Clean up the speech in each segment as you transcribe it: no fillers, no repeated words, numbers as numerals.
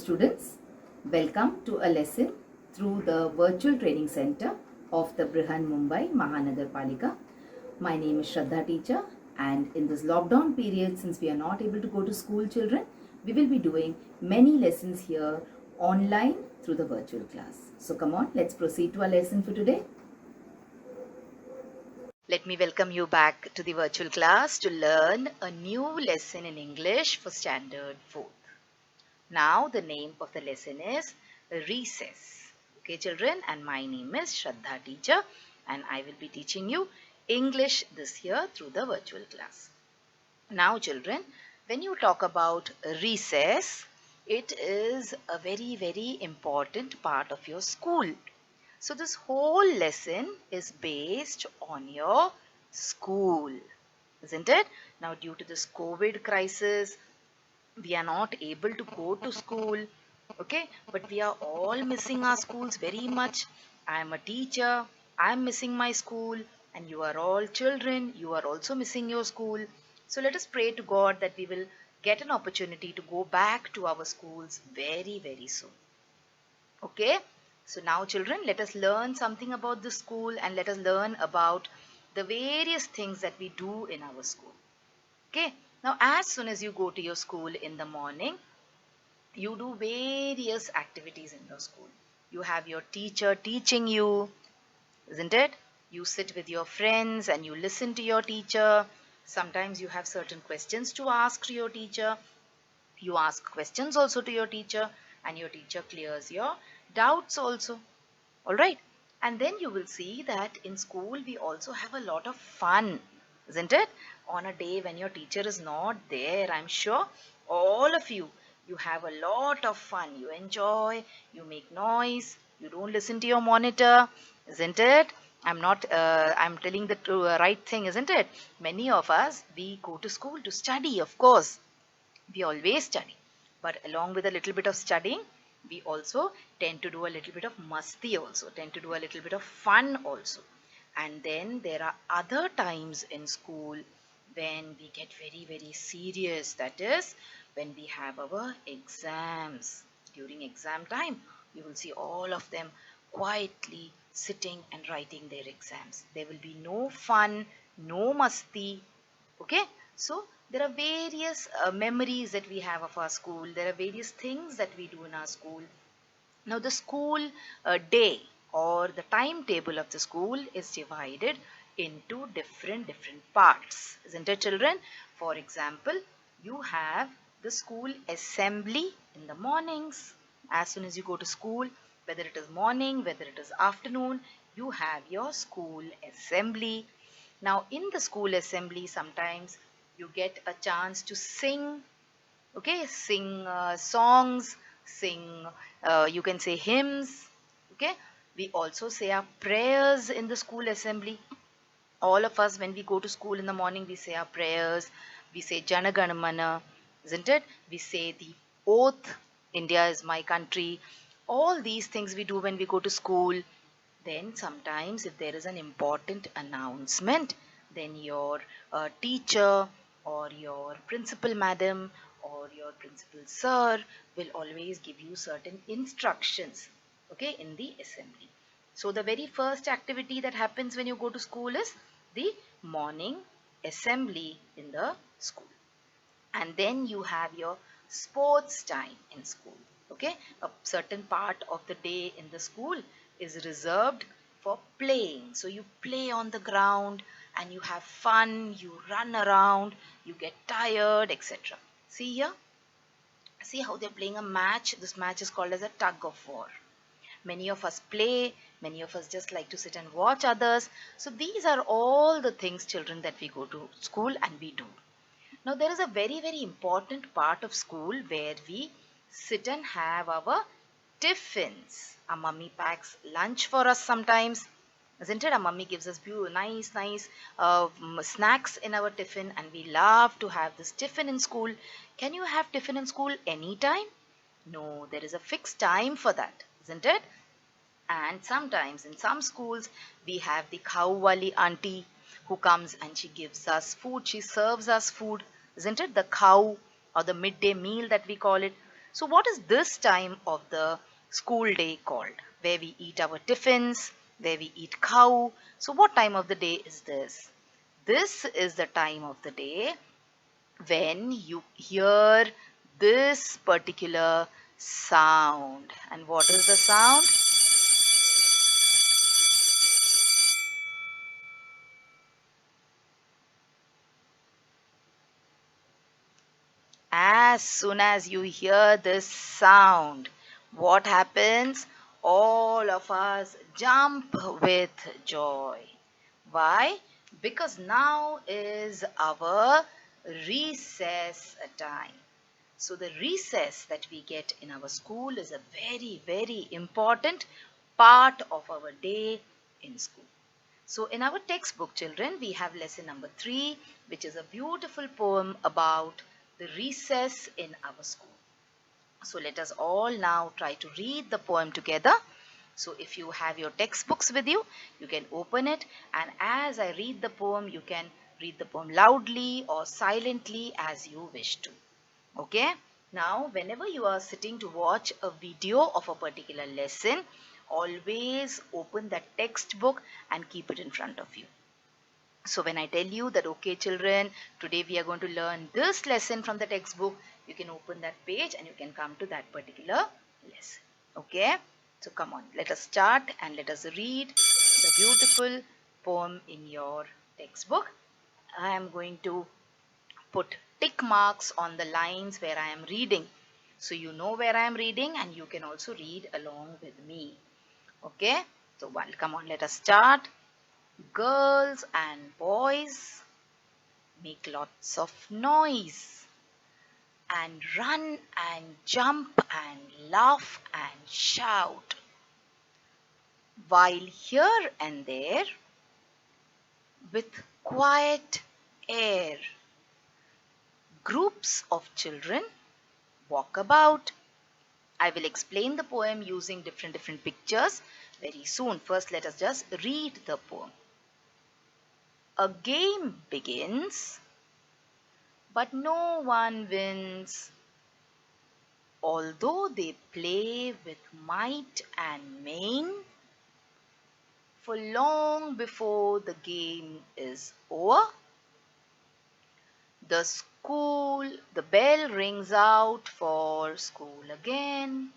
students, welcome to a lesson through the virtual training center of the Brihanmumbai Mahanagar Palika. My name is Shraddha teacher, and in this lockdown period, since we are not able to go to school, children, we will be doing many lessons here online through the virtual class. So come on, let's proceed to our lesson for today. Let me welcome you back to the virtual class to learn a new lesson in English for Standard 4th. Now the name of the lesson is Recess. Okay children, and my name is Shraddha teacher, and I will be teaching you English this year through the virtual class. Now children, when you talk about recess, it is a very important part of your school. So this whole lesson is based on your school, isn't it? Now due to this COVID crisis, we are not able to go to school, okay, but we are all missing our schools very much. I am a teacher, I am missing my school, and you are all children, you are also missing your school. So let us pray to God that we will get an opportunity to go back to our schools very soon. Okay, so now children, let us learn something about the school, and let us learn about the various things that we do in our school. Okay, now as soon as you go to your school in the morning, you do various activities in your school. You have your teacher teaching you, isn't it? You sit with your friends and you listen to your teacher. Sometimes you have certain questions to ask to your teacher. You ask questions also to your teacher, and your teacher clears your doubts also. Alright, and then you will see that in school we also have a lot of fun, isn't it? On a day when your teacher is not there, I'm sure all of you have a lot of fun. You enjoy, you make noise, you don't listen to your monitor, isn't it? I'm telling the right thing, isn't it? Many of us, we go to school to study, of course. We always study, but along with a little bit of studying, we also tend to do a little bit of masti also, tend to do a little bit of fun also. And then there are other times in school when we get very serious. That is when we have our exams. During exam time, you will see all of them quietly sitting and writing their exams. There will be no fun, no masti. Okay, so there are various memories that we have of our school. There are various things that we do in our school. Now the school day or the timetable of the school is divided into different parts, isn't it children? For example, you have the school assembly in the mornings. As soon as you go to school, whether it is morning, whether it is afternoon, you have your school assembly. Now in the school assembly, sometimes you get a chance to sing, okay, sing songs, sing, you can say hymns, okay. We also say our prayers in the school assembly. All of us, when we go to school in the morning, we say our prayers. We say Jana Gana Mana, isn't it? We say the oath, India is my country. All these things we do when we go to school. Then sometimes if there is an important announcement, then your teacher or your principal madam or your principal sir will always give you certain instructions, okay, in the assembly. So the very first activity that happens when you go to school is the morning assembly in the school. And then you have your sports time in school. Okay, a certain part of the day in the school is reserved for playing. So you play on the ground and you have fun, you run around, you get tired, etc. See here, see how they're playing a match. This match is called as a tug of war. Many of us play, many of us just like to sit and watch others. So these are all the things, children, that we go to school and we do. Now there is a very important part of school where we sit and have our tiffins. Our mummy packs lunch for us sometimes, isn't it? Our mummy gives us nice snacks in our tiffin, and we love to have this tiffin in school. Can you have tiffin in school anytime? No, there is a fixed time for that, isn't it? And sometimes in some schools we have the khawwali auntie who comes and she gives us food, she serves us food, isn't it? The cow, or the midday meal that we call it. So what is this time of the school day called? Where we eat our tiffins, where we eat cow. So what time of the day is this? This is the time of the day when you hear this particular sound. And what is the sound? As soon as you hear this sound, what happens? All of us jump with joy. Why? Because now is our recess time. So the recess that we get in our school is a very, very important part of our day in school. So in our textbook, children, we have lesson number 3, which is a beautiful poem about the recess in our school. So let us all now try to read the poem together. So if you have your textbooks with you, you can open it, and as I read the poem, you can read the poem loudly or silently as you wish to. Okay? Now, whenever you are sitting to watch a video of a particular lesson, always open that textbook and keep it in front of you. So when I tell you that, okay children, today we are going to learn this lesson from the textbook, you can open that page and you can come to that particular lesson. Okay? So come on, let us start and let us read the beautiful poem in your textbook. I am going to put tick marks on the lines where I am reading. So you know where I am reading and you can also read along with me. Okay? So come on, let us start. Girls and boys make lots of noise and run and jump and laugh and shout. While here and there, with quiet air, groups of children walk about. I will explain the poem using different pictures very soon. First, let us just read the poem. A game begins, but no one wins. Although they play with might and main, for long before the game is over, the bell rings out for school again.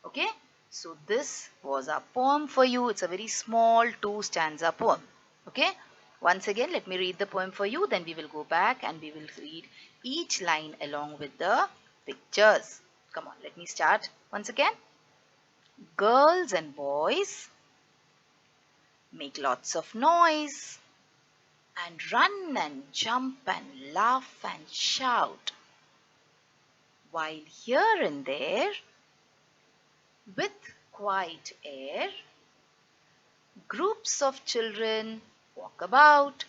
Okay, so this was a poem for you. It's a very small 2-stanza poem. Okay, once again, let me read the poem for you. Then we will go back and we will read each line along with the pictures. Come on, let me start once again. Girls and boys make lots of noise and run and jump and laugh and shout. While here and there, with quiet air, groups of children walk about.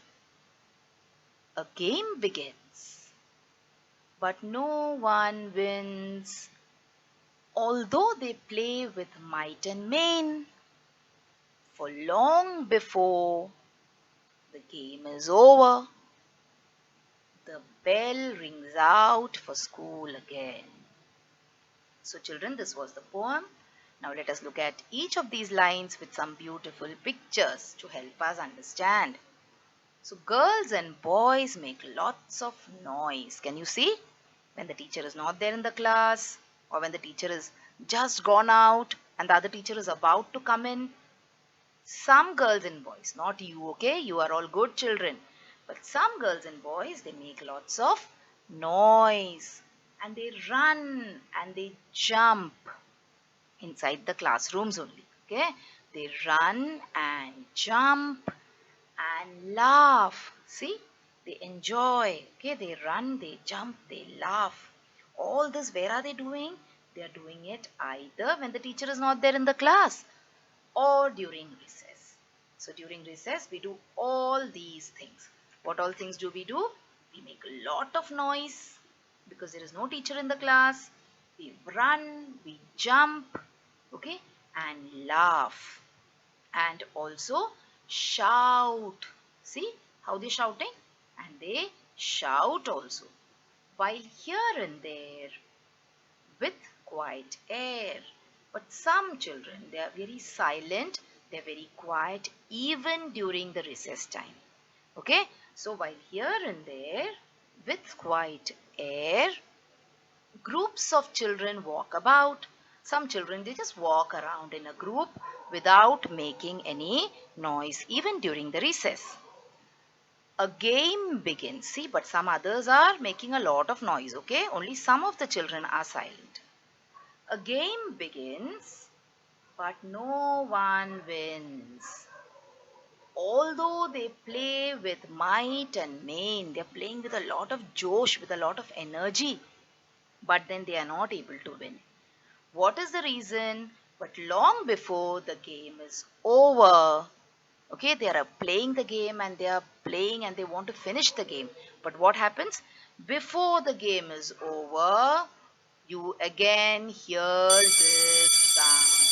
A game begins, but no one wins. Although they play with might and main, for long before the game is over, the bell rings out for school again. So children, this was the poem. Now let us look at each of these lines with some beautiful pictures to help us understand. So girls and boys make lots of noise. Can you see? When the teacher is not there in the class, or when the teacher is just gone out and the other teacher is about to come in. Some girls and boys, not you, okay? You are all good children. But some girls and boys, they make lots of noise. And they run and they jump inside the classrooms only. Okay? They run and jump and laugh. See? They enjoy. Okay? They run, they jump, they laugh. All this, where are they doing? They are doing it either when the teacher is not there in the class or during recess. So during recess, we do all these things. What all things do? We make a lot of noise because there is no teacher in the class. We run, we jump, okay, and laugh. And also shout. See how they're shouting? And they shout also. While here and there, with quiet air. But some children, they are very silent, they are very quiet even during the recess time. Okay, so while here and there, with quiet air, groups of children walk about. Some children, they just walk around in a group without making any noise even during the recess. A game begins. See, but some others are making a lot of noise, okay? Only some of the children are silent. A game begins, but no one wins. Although they play with might and main, they're playing with a lot of josh, with a lot of energy, but then they are not able to win. What is the reason? But long before the game is over, okay, they are playing the game and they are playing and they want to finish the game. But what happens? Before the game is over, you again hear this sound.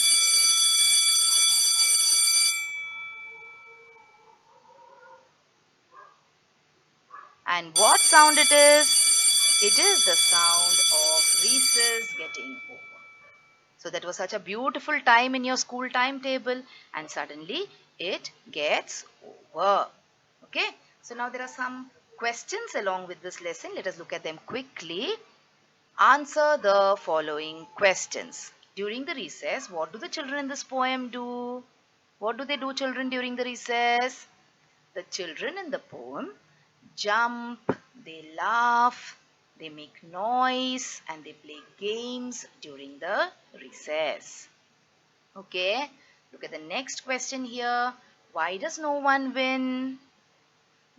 And what sound it is? It is the sound of recess getting over. So that was such a beautiful time in your school timetable, and suddenly it gets over. Okay, so now there are some questions along with this lesson. Let us look at them quickly. Answer the following questions. During the recess, what do the children in this poem do? What do they do, children, during the recess? The children in the poem jump, they laugh, they make noise, and they play games during the recess. Okay, look at the next question here. Why does no one win?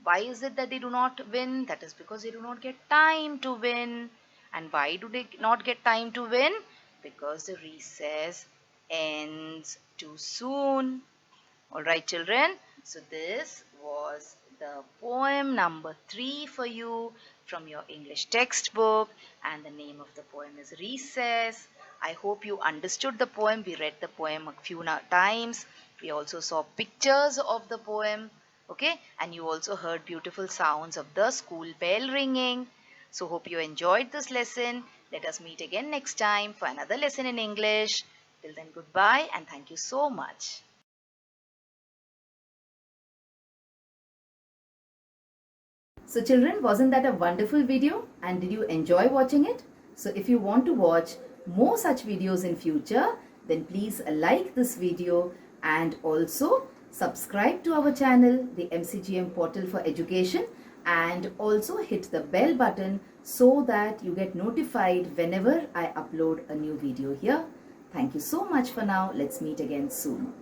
Why is it that they do not win? That is because they do not get time to win. And why do they not get time to win? Because the recess ends too soon. Alright, children. So this was the poem number 3 for you from your English textbook, and the name of the poem is Recess. I hope you understood the poem. We read the poem a few times. We also saw pictures of the poem. Okay, and you also heard beautiful sounds of the school bell ringing. So hope you enjoyed this lesson. Let us meet again next time for another lesson in English. Till then, goodbye and thank you so much. So children, wasn't that a wonderful video? And did you enjoy watching it? So if you want to watch more such videos in future, then please like this video and also subscribe to our channel, the MCGM Portal for Education, and also hit the bell button so that you get notified whenever I upload a new video here. Thank you so much for now. Let's meet again soon.